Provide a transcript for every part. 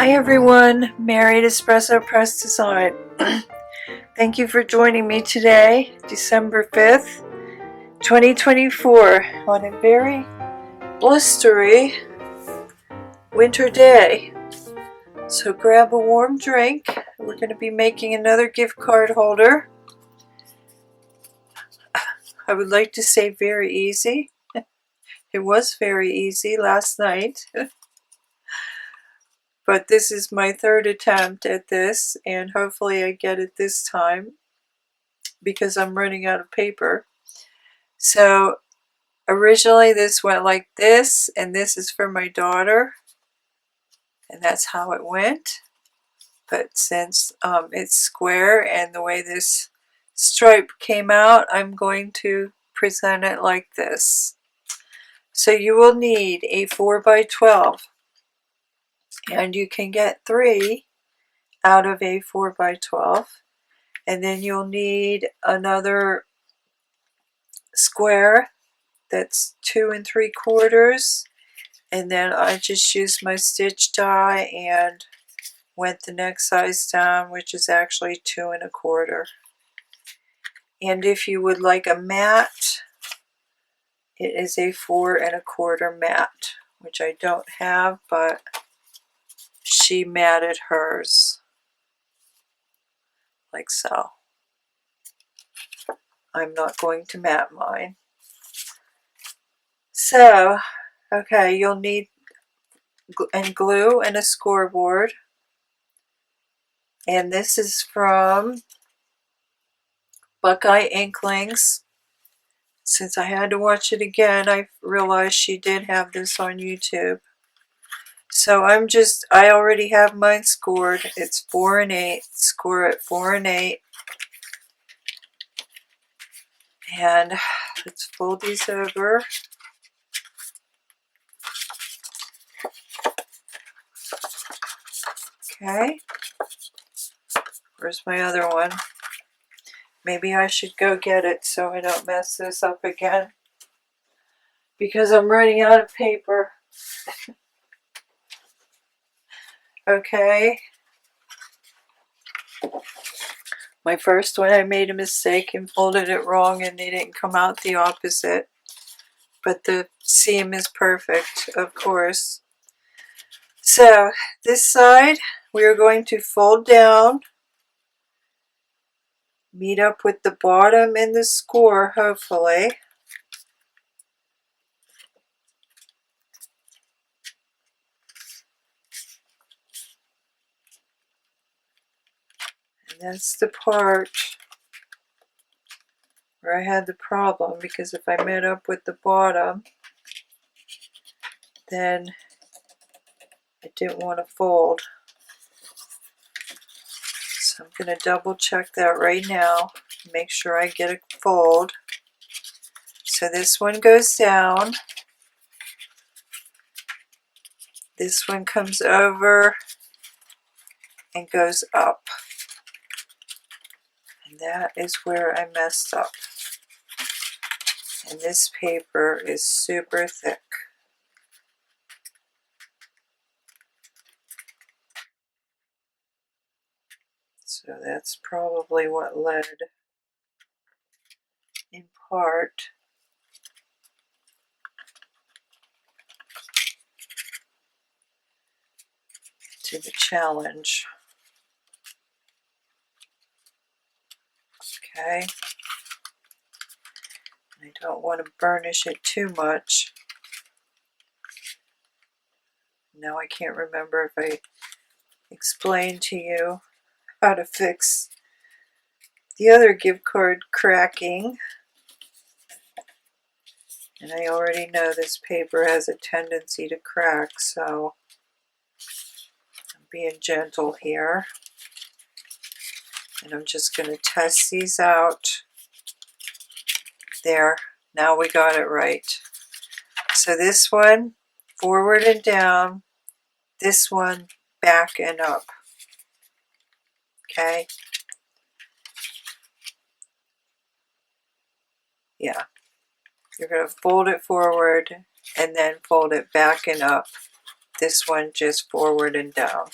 Hi everyone, Married Espresso Press Design. Thank you for joining me today, December 5th, 2024, on a very blustery winter day. So grab a warm drink. We're going to be making another gift card holder. I would like to say very easy. It was very easy last night. But this is my third attempt at this, and hopefully I get it this time because I'm running out of paper. So originally this went like this, and this is for my daughter, and that's how it went. But since it's square and the way this stripe came out, I'm going to present it like this. So you will need a 4x12, and you can get 3 out of a 4x12, and then you'll need another square that's 2 3/4, and then I just used my stitch die and went the next size down, which is actually 2 1/4. And if you would like a mat, it is a 4 1/4 mat, which I don't have, but she matted hers like so. I'm not going to mat mine. So, okay, you'll need glue and a scoreboard. And this is from Buckeye Inklings. Since I had to watch it again, I realized she did have this on YouTube. So I already have mine scored. It's 4 1/8. Score it 4 1/8. And let's fold these over. Okay. Where's my other one? Maybe I should go get it so I don't mess this up again, because I'm running out of paper. Okay. My first one, I made a mistake and folded it wrong, and they didn't come out the opposite. But the seam is perfect, of course. So this side, we are going to fold down, meet up with the bottom and the score, hopefully. And that's the part where I had the problem, because if I met up with the bottom, then I didn't want to fold. So I'm going to double check that right now, make sure I get a fold. So this one goes down, this one comes over and goes up, and that is where I messed up. And this paper is super thick. So that's probably what led, in part, to the challenge. Okay. I don't want to burnish it too much. Now I can't remember if I explained to you how to fix the other gift card cracking. And I already know this paper has a tendency to crack, so I'm being gentle here. And I'm just going to test these out. There, now we got it right. So this one, forward and down. This one, back and up. Okay? Yeah. You're going to fold it forward and then fold it back and up. This one just forward and down.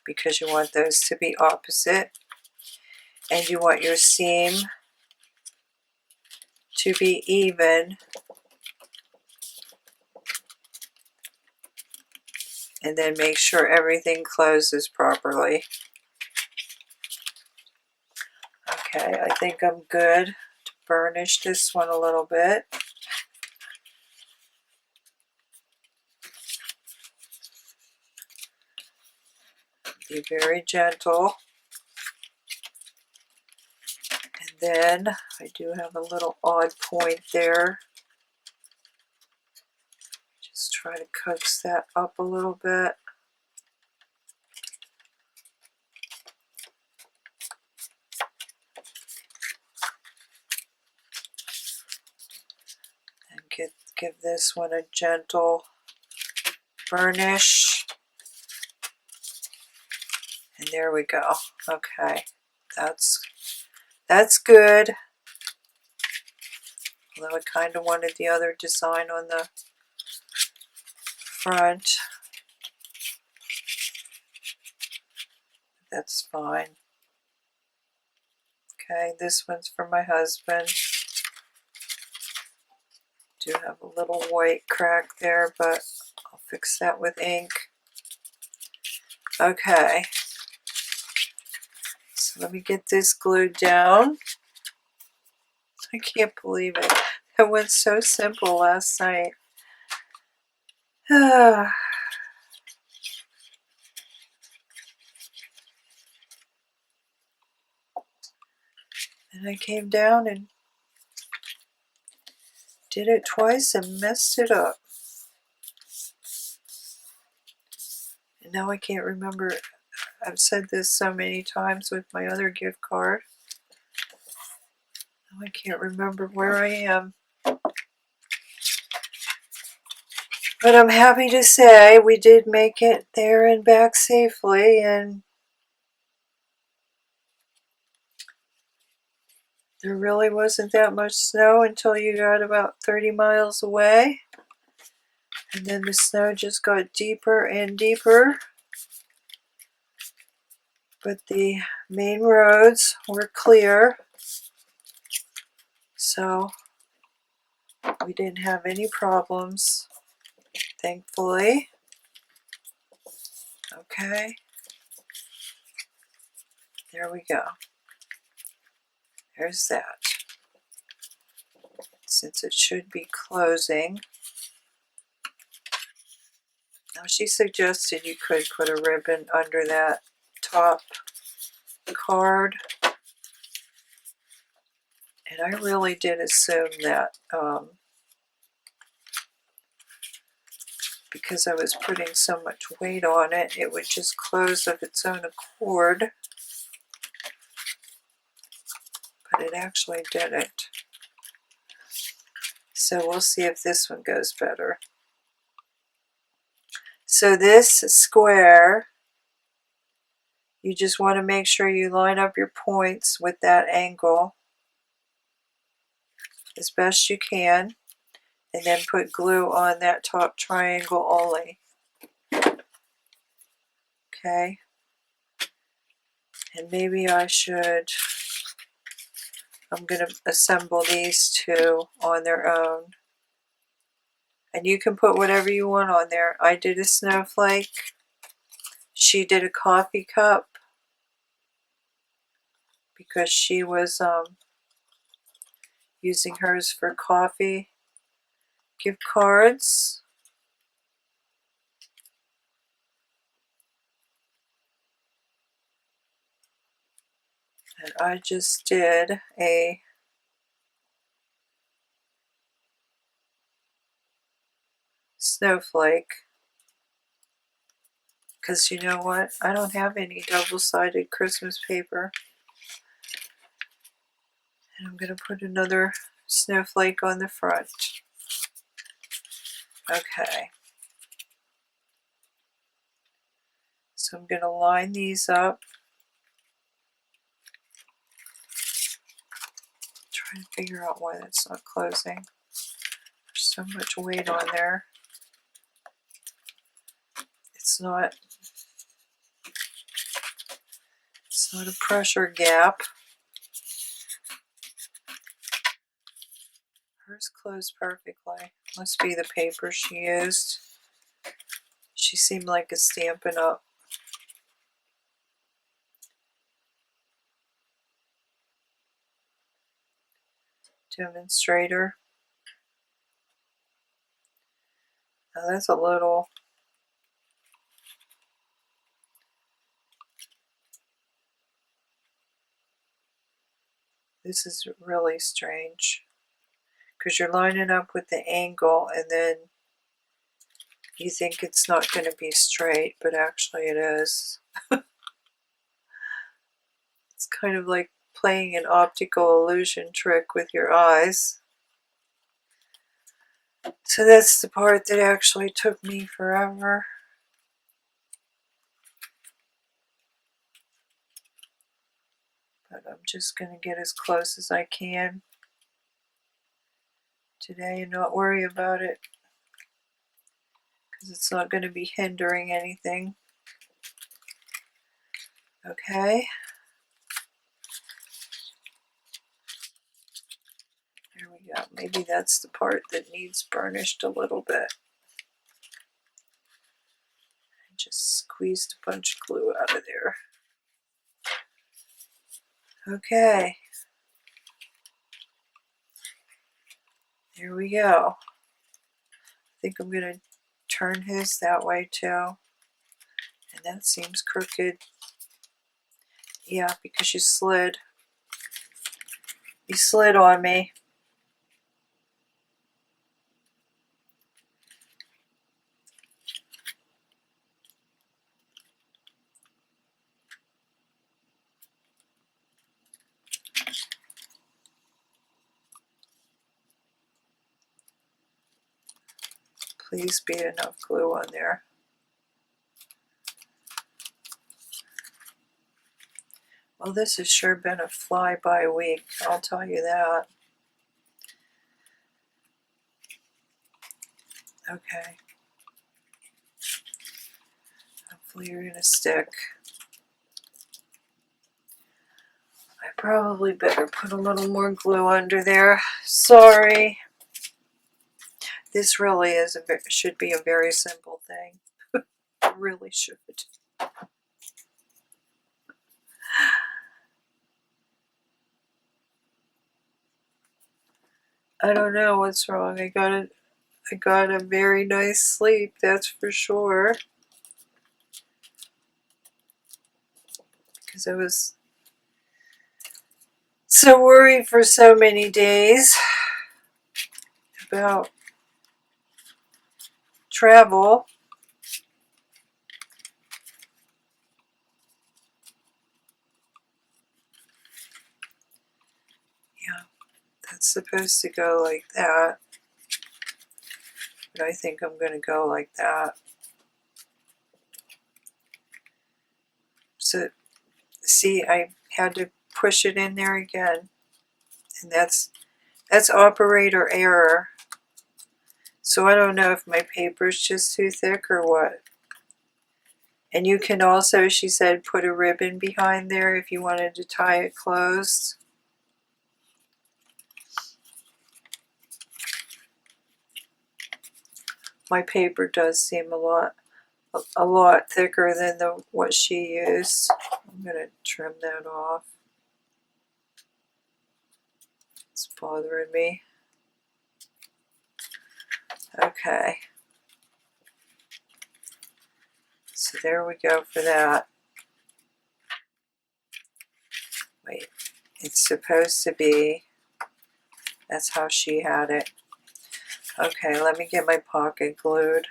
because you want those to be opposite, and you want your seam to be even, and then make sure everything closes properly. Okay, I think I'm good to burnish this one a little bit. Be very gentle. And then I do have a little odd point there. Just try to coax that up a little bit. And give this one a gentle burnish. And there we go. Okay, that's good. Although I kind of wanted the other design on the front. That's fine. Okay, this one's for my husband. Do have a little white crack there, but I'll fix that with ink. Okay, so let me get this glued down. I can't believe it. It went so simple last night. And I came down and did it twice and messed it up. And now I can't remember. I've said this so many times with my other gift card. Now I can't remember where I am. But I'm happy to say we did make it there and back safely, and there really wasn't that much snow until you got about 30 miles away. And then the snow just got deeper and deeper. But the main roads were clear, so we didn't have any problems, thankfully. Okay, there we go. There's that. Since it should be closing. Now she suggested you could put a ribbon under that top card. And I really did assume that because I was putting so much weight on it, it would just close of its own accord. But it actually didn't. So we'll see if this one goes better. So this square, you just want to make sure you line up your points with that angle as best you can, and then put glue on that top triangle only. Okay, and maybe I'm going to assemble these two on their own. And you can put whatever you want on there. I did a snowflake. She did a coffee cup because she was using hers for coffee gift cards. And I just did a snowflake because you know what? I don't have any double-sided Christmas paper. And I'm going to put another snowflake on the front. Okay. So I'm going to line these up. Trying to figure out why that's not closing. There's so much weight on there. It's not It's not a pressure gap. Hers closed perfectly. Must be the paper she used. She seemed like a Stampin' Up! Demonstrator. Now that's a little. This is really strange because you're lining up with the angle and then you think it's not going to be straight, but actually it is. It's kind of like playing an optical illusion trick with your eyes. So that's the part that actually took me forever. But I'm just going to get as close as I can today and not worry about it because it's not going to be hindering anything. Okay. There we go. Maybe that's the part that needs burnished a little bit. I just squeezed a bunch of glue out of there. Okay. There we go. I think I'm going to turn his that way too. And that seems crooked. Yeah, because you slid. You slid on me. Please be enough glue on there. Well, this has sure been a fly-by week, I'll tell you that. Okay. Hopefully you're going to stick. I probably better put a little more glue under there. Sorry. This really is should be a very simple thing. It really should. I don't know what's wrong. I got a very nice sleep, that's for sure. Because I was so worried for so many days about travel. Yeah, that's supposed to go like that. But I think I'm going to go like that. So, see, I had to push it in there again. And that's operator error. So I don't know if my paper's just too thick or what. And you can also, she said, put a ribbon behind there if you wanted to tie it closed. My paper does seem a lot thicker than what she used. I'm going to trim that off. It's bothering me. Okay. So there we go for that. Wait, it's supposed to be, that's how she had it. Okay, let me get my pocket glued.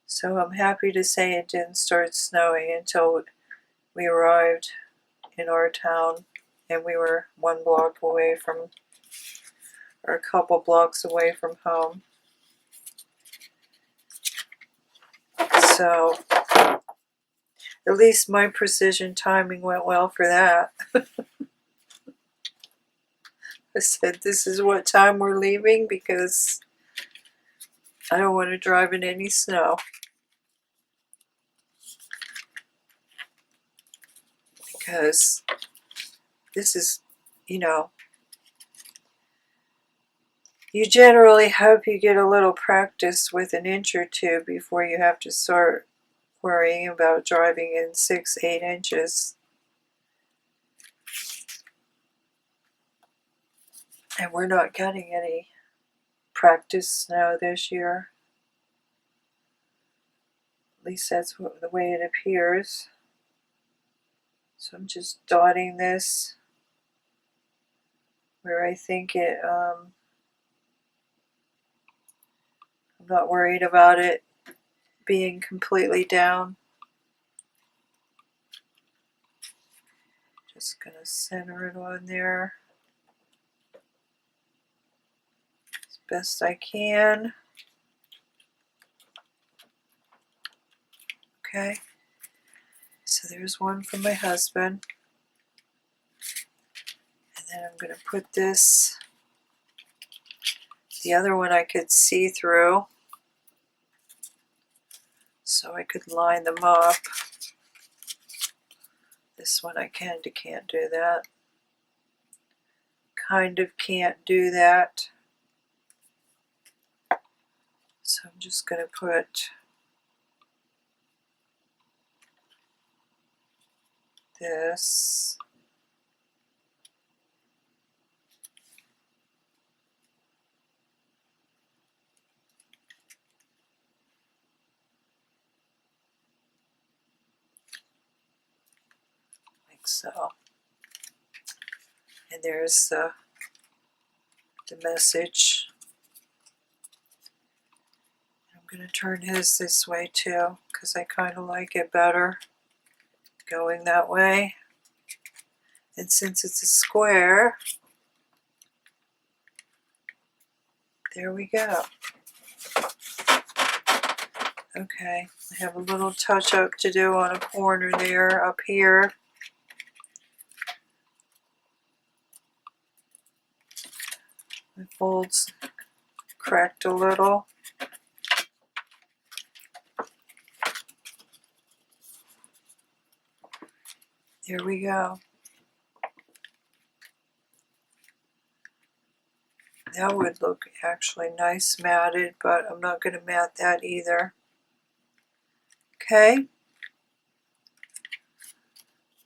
So I'm happy to say it didn't start snowing until we arrived in our town, and we were 1 block away from, or a couple blocks away from home. So at least my precision timing went well for that. I said this is what time we're leaving because I don't want to drive in any snow. Because this is, you know, you generally hope you get a little practice with an inch or two before you have to start worrying about driving in 6-8 inches. And we're not getting any practice snow this year. At least that's the way it appears. So I'm just dotting this where I think it, I'm not worried about it being completely down. Just going to center it on there as best I can. Okay, so there's one for my husband. And then I'm going to put this, the other one I could see through, so I could line them up. This one I can't do that. Kind of can't do that. So I'm just going to put this. Like so. And there's the message. I'm going to turn his this way too, because I kind of like it better going that way. And since it's a square, there we go. Okay, I have a little touch up to do on a corner there up here. The folds cracked a little. There we go. That would look actually nice matted, but I'm not going to mat that either. Okay.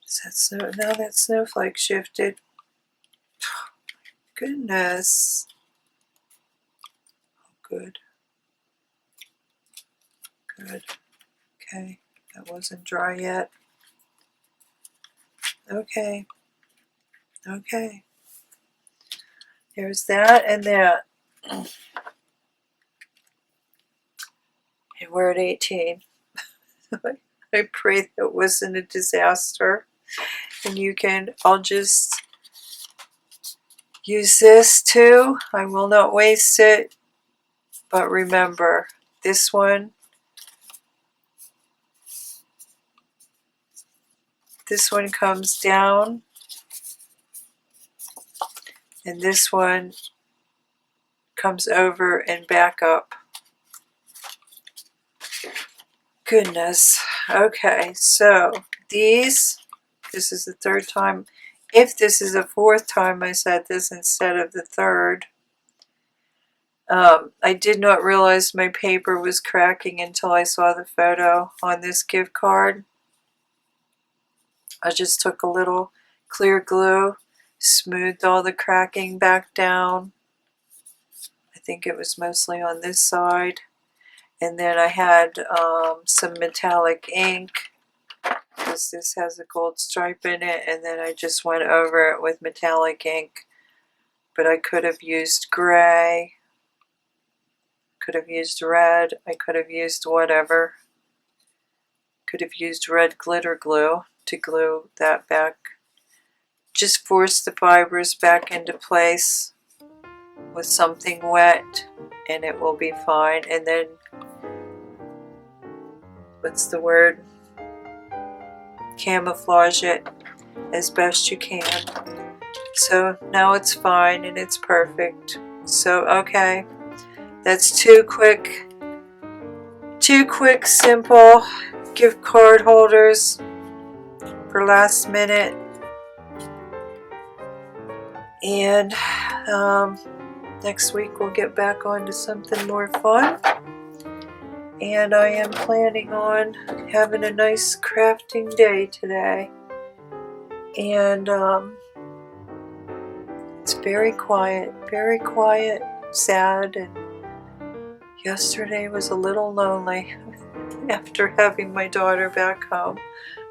Is that snow? Now that snowflake shifted. Goodness. Oh, good. Good. Okay. That wasn't dry yet. Okay. Okay. There's that and that. And we're at 18. I pray that wasn't a disaster. And you can, I'll just use this too. I will not waste it. But remember, this one comes down. And this one comes over and back up. Goodness. Okay, so this is the third time. If this is the fourth time I said this instead of the third, I did not realize my paper was cracking until I saw the photo on this gift card. I just took a little clear glue, smoothed all the cracking back down. I think it was mostly on this side. And then I had some metallic ink, because this has a gold stripe in it, and then I just went over it with metallic ink. But I could have used gray, could have used red, I could have used whatever. Could have used red glitter glue to glue that back. Just force the fibers back into place with something wet and it will be fine. And then, what's the word? Camouflage it as best you can. So now it's fine and it's perfect. So okay, that's two quick simple gift card holders for last minute. And next week we'll get back on to something more fun. And I am planning on having a nice crafting day today. And it's very quiet, sad, and yesterday was a little lonely after having my daughter back home.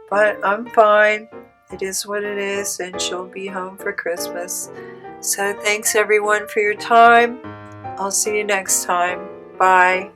But I'm fine. It is what it is, and she'll be home for Christmas. So thanks everyone for your time. I'll see you next time. Bye.